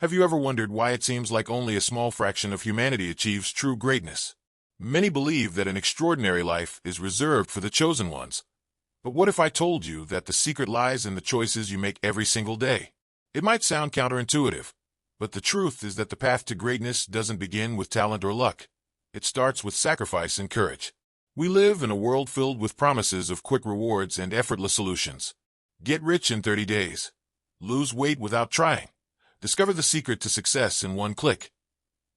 Have you ever wondered why it seems like only a small fraction of humanity achieves true greatness? Many believe that an extraordinary life is reserved for the chosen ones. But what if I told you that the secret lies in the choices you make every single day? It might sound counterintuitive, but the truth is that the path to greatness doesn't begin with talent or luck. It starts with sacrifice and courage. We live in a world filled with promises of quick rewards and effortless solutions. Get rich in 30 days. Lose weight without trying. Discover the secret to success in one click.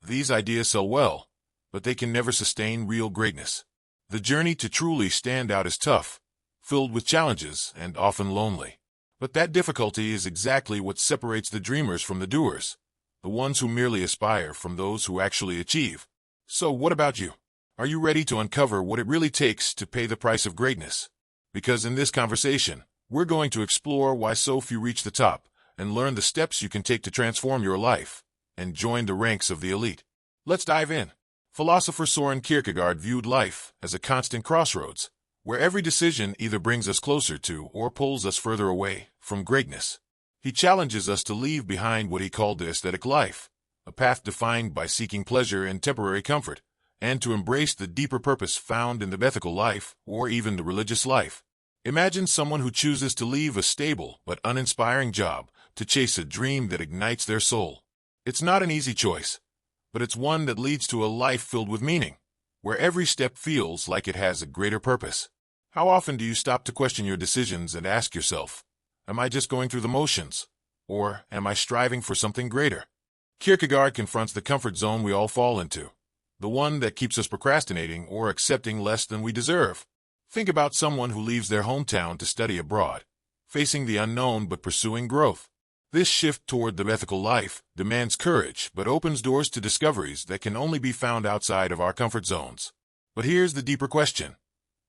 These ideas sell well, but they can never sustain real greatness. The journey to truly stand out is tough, filled with challenges and often lonely. But that difficulty is exactly what separates the dreamers from the doers, the ones who merely aspire from those who actually achieve. So what about you? Are you ready to uncover what it really takes to pay the price of greatness? Because in this conversation, we're going to explore why so few reach the top and learn the steps you can take to transform your life and join the ranks of the elite. Let's dive in. Philosopher Soren Kierkegaard viewed life as a constant crossroads, where every decision either brings us closer to or pulls us further away from greatness. He challenges us to leave behind what he called the aesthetic life, a path defined by seeking pleasure and temporary comfort, and to embrace the deeper purpose found in the ethical life or even the religious life. Imagine someone who chooses to leave a stable but uninspiring job to chase a dream that ignites their soul. It's not an easy choice, but it's one that leads to a life filled with meaning, where every step feels like it has a greater purpose. How often do you stop to question your decisions and ask yourself, am I just going through the motions, or am I striving for something greater? Kierkegaard confronts the comfort zone we all fall into, the one that keeps us procrastinating or accepting less than we deserve. Think about someone who leaves their hometown to study abroad, facing the unknown but pursuing growth. This shift toward the ethical life demands courage but opens doors to discoveries that can only be found outside of our comfort zones. But here's the deeper question.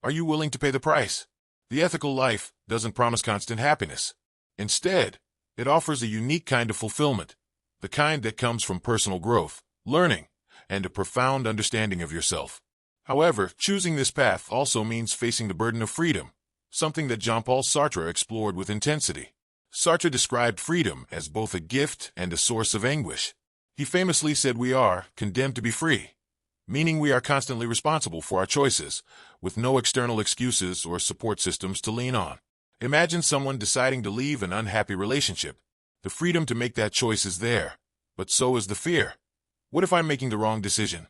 Are you willing to pay the price? The ethical life doesn't promise constant happiness. Instead, it offers a unique kind of fulfillment, the kind that comes from personal growth, learning, and a profound understanding of yourself. However, choosing this path also means facing the burden of freedom, something that Jean-Paul Sartre explored with intensity. Sartre described freedom as both a gift and a source of anguish. He famously said we are condemned to be free, meaning we are constantly responsible for our choices, with no external excuses or support systems to lean on. Imagine someone deciding to leave an unhappy relationship. The freedom to make that choice is there, but so is the fear. What if I'm making the wrong decision?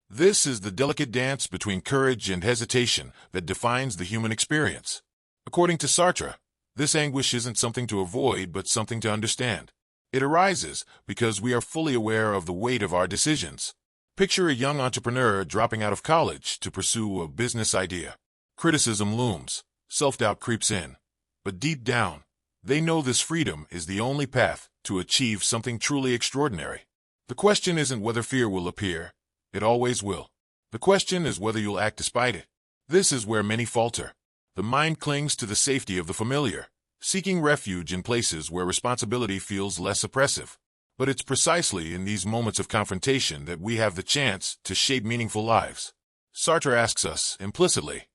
This is the delicate dance between courage and hesitation that defines the human experience. According to Sartre, this anguish isn't something to avoid but something to understand. It arises because we are fully aware of the weight of our decisions. Picture a young entrepreneur dropping out of college to pursue a business idea. Criticism looms, self-doubt creeps in, but deep down, they know this freedom is the only path to achieve something truly extraordinary. The question isn't whether fear will appear. It always will. The question is whether you'll act despite it. This is where many falter. The mind clings to the safety of the familiar, seeking refuge in places where responsibility feels less oppressive. But it's precisely in these moments of confrontation that we have the chance to shape meaningful lives. Sartre asks us, implicitly,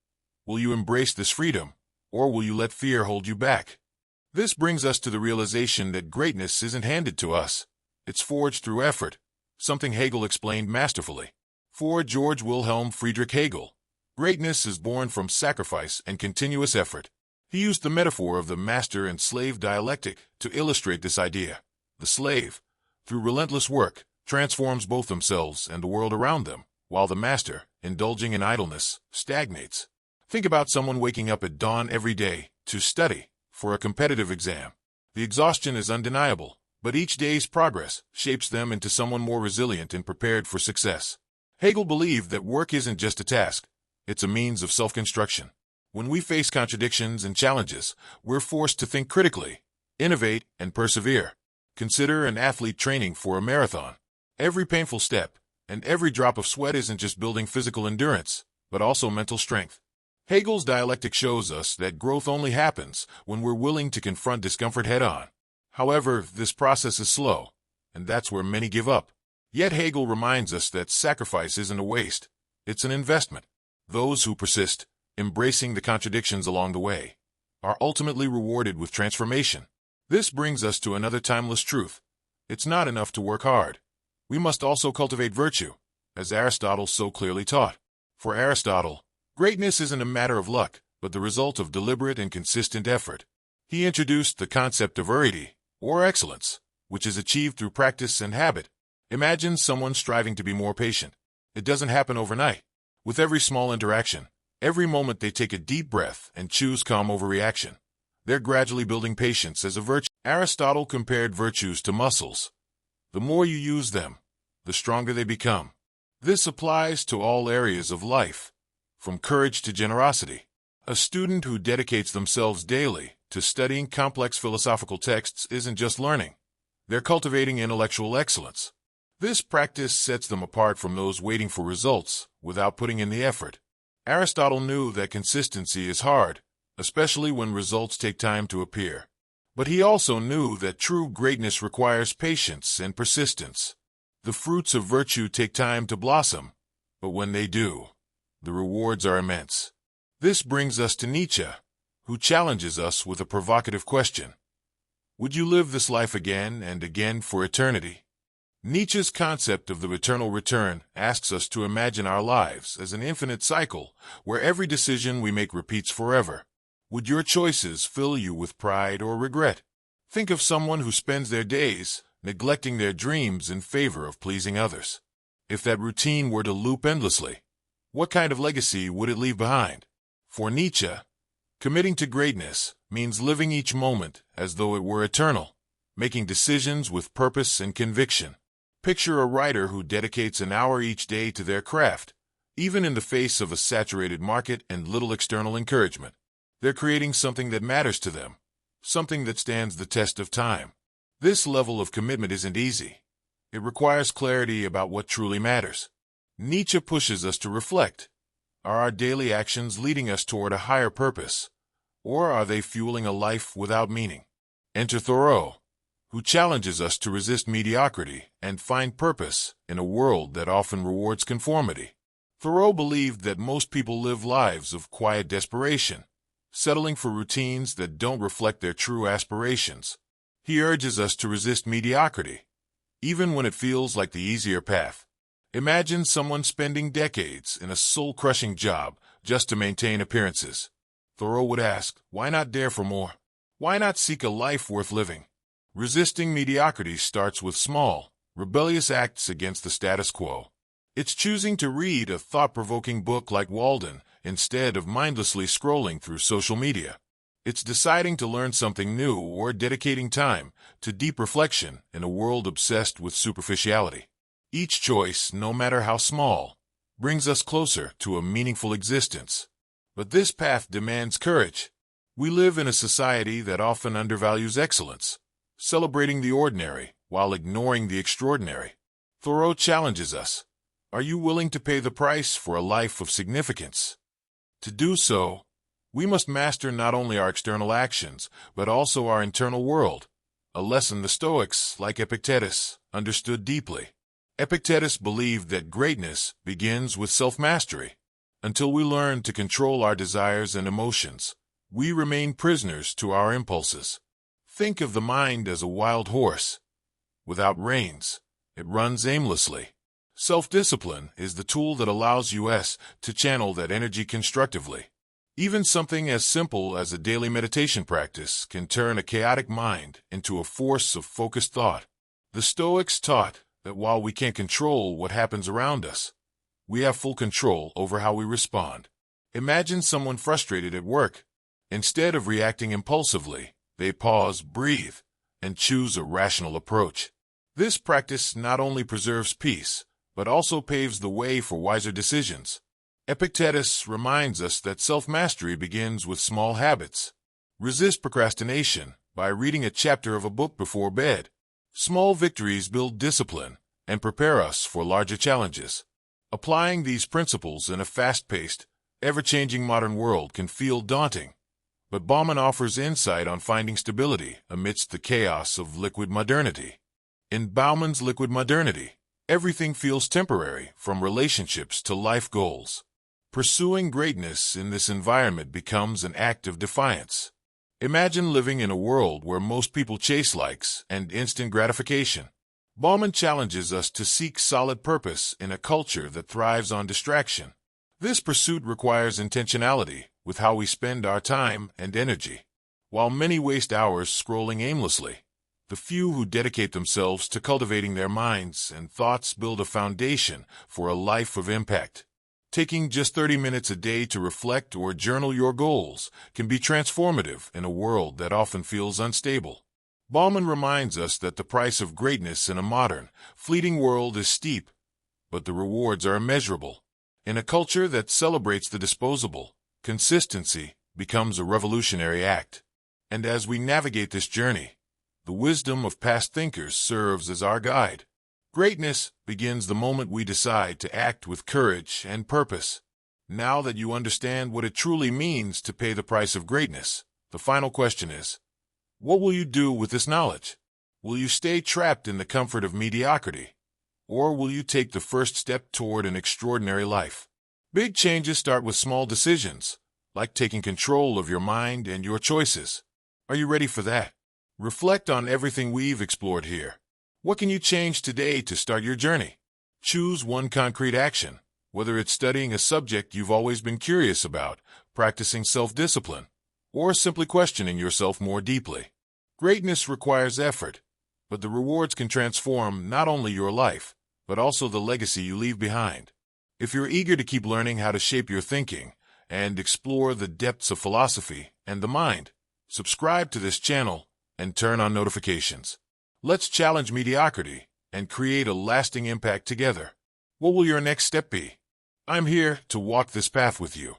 will you embrace this freedom, or will you let fear hold you back? This brings us to the realization that greatness isn't handed to us. It's forged through effort, something Hegel explained masterfully. For George Wilhelm Friedrich Hegel, greatness is born from sacrifice and continuous effort. He used the metaphor of the master and slave dialectic to illustrate this idea. The slave, through relentless work, transforms both themselves and the world around them, while the master, indulging in idleness, stagnates. Think about someone waking up at dawn every day to study for a competitive exam. The exhaustion is undeniable, but each day's progress shapes them into someone more resilient and prepared for success. Hegel believed that work isn't just a task, it's a means of self-construction. When we face contradictions and challenges, we're forced to think critically, innovate, and persevere. Consider an athlete training for a marathon. Every painful step and every drop of sweat isn't just building physical endurance, but also mental strength. Hegel's dialectic shows us that growth only happens when we're willing to confront discomfort head-on. However, this process is slow, and that's where many give up. Yet Hegel reminds us that sacrifice isn't a waste, it's an investment. Those who persist, embracing the contradictions along the way, are ultimately rewarded with transformation. This brings us to another timeless truth. It's not enough to work hard. We must also cultivate virtue, as Aristotle so clearly taught. For Aristotle, greatness isn't a matter of luck, but the result of deliberate and consistent effort. He introduced the concept of arete, or excellence, which is achieved through practice and habit. Imagine someone striving to be more patient. It doesn't happen overnight. With every small interaction, every moment they take a deep breath and choose calm over reaction, they're gradually building patience as a virtue. Aristotle compared virtues to muscles. The more you use them, the stronger they become. This applies to all areas of life, from courage to generosity. A student who dedicates themselves daily to studying complex philosophical texts isn't just learning. They're cultivating intellectual excellence. This practice sets them apart from those waiting for results without putting in the effort. Aristotle knew that consistency is hard, especially when results take time to appear. But he also knew that true greatness requires patience and persistence. The fruits of virtue take time to blossom, but when they do, the rewards are immense. This brings us to Nietzsche, who challenges us with a provocative question. Would you live this life again and again for eternity? Nietzsche's concept of the eternal return asks us to imagine our lives as an infinite cycle where every decision we make repeats forever. Would your choices fill you with pride or regret? Think of someone who spends their days neglecting their dreams in favor of pleasing others. If that routine were to loop endlessly, what kind of legacy would it leave behind? For Nietzsche, committing to greatness means living each moment as though it were eternal, making decisions with purpose and conviction. Picture a writer who dedicates an hour each day to their craft, even in the face of a saturated market and little external encouragement. They're creating something that matters to them, something that stands the test of time. This level of commitment isn't easy. It requires clarity about what truly matters. Nietzsche pushes us to reflect. Are our daily actions leading us toward a higher purpose, or are they fueling a life without meaning? Enter Thoreau, who challenges us to resist mediocrity and find purpose in a world that often rewards conformity. Thoreau believed that most people live lives of quiet desperation, settling for routines that don't reflect their true aspirations. He urges us to resist mediocrity, even when it feels like the easier path. Imagine someone spending decades in a soul-crushing job just to maintain appearances. Thoreau would ask, why not dare for more? Why not seek a life worth living? Resisting mediocrity starts with small, rebellious acts against the status quo. It's choosing to read a thought-provoking book like Walden instead of mindlessly scrolling through social media. It's deciding to learn something new or dedicating time to deep reflection in a world obsessed with superficiality. Each choice, no matter how small, brings us closer to a meaningful existence. But this path demands courage. We live in a society that often undervalues excellence, celebrating the ordinary while ignoring the extraordinary. Thoreau challenges us. Are you willing to pay the price for a life of significance? To do so, we must master not only our external actions, but also our internal world, a lesson the Stoics, like Epictetus, understood deeply. Epictetus believed that greatness begins with self-mastery. Until we learn to control our desires and emotions, we remain prisoners to our impulses. Think of the mind as a wild horse. Without reins, it runs aimlessly. Self-discipline is the tool that allows us to channel that energy constructively. Even something as simple as a daily meditation practice can turn a chaotic mind into a force of focused thought. The Stoics taught that while we can't control what happens around us, we have full control over how we respond. Imagine someone frustrated at work. Instead of reacting impulsively, they pause, breathe, and choose a rational approach. This practice not only preserves peace, but also paves the way for wiser decisions. Epictetus reminds us that self-mastery begins with small habits. Resist procrastination by reading a chapter of a book before bed. Small victories build discipline and prepare us for larger challenges. Applying these principles in a fast-paced, ever-changing modern world can feel daunting, but Bauman offers insight on finding stability amidst the chaos of liquid modernity. In Bauman's Liquid Modernity, everything feels temporary, from relationships to life goals. Pursuing greatness in this environment becomes an act of defiance. Imagine living in a world where most people chase likes and instant gratification. Bauman challenges us to seek solid purpose in a culture that thrives on distraction. This pursuit requires intentionality with how we spend our time and energy. While many waste hours scrolling aimlessly, the few who dedicate themselves to cultivating their minds and thoughts build a foundation for a life of impact. Taking just 30 minutes a day to reflect or journal your goals can be transformative in a world that often feels unstable. Bauman reminds us that the price of greatness in a modern, fleeting world is steep, but the rewards are immeasurable. In a culture that celebrates the disposable, consistency becomes a revolutionary act. And as we navigate this journey, the wisdom of past thinkers serves as our guide. Greatness begins the moment we decide to act with courage and purpose. Now that you understand what it truly means to pay the price of greatness, the final question is, what will you do with this knowledge? Will you stay trapped in the comfort of mediocrity? Or will you take the first step toward an extraordinary life? Big changes start with small decisions, like taking control of your mind and your choices. Are you ready for that? Reflect on everything we've explored here. What can you change today to start your journey? Choose one concrete action, whether it's studying a subject you've always been curious about, practicing self-discipline, or simply questioning yourself more deeply. Greatness requires effort, but the rewards can transform not only your life, but also the legacy you leave behind. If you're eager to keep learning how to shape your thinking and explore the depths of philosophy and the mind, subscribe to this channel and turn on notifications. Let's challenge mediocrity and create a lasting impact together. What will your next step be? I'm here to walk this path with you.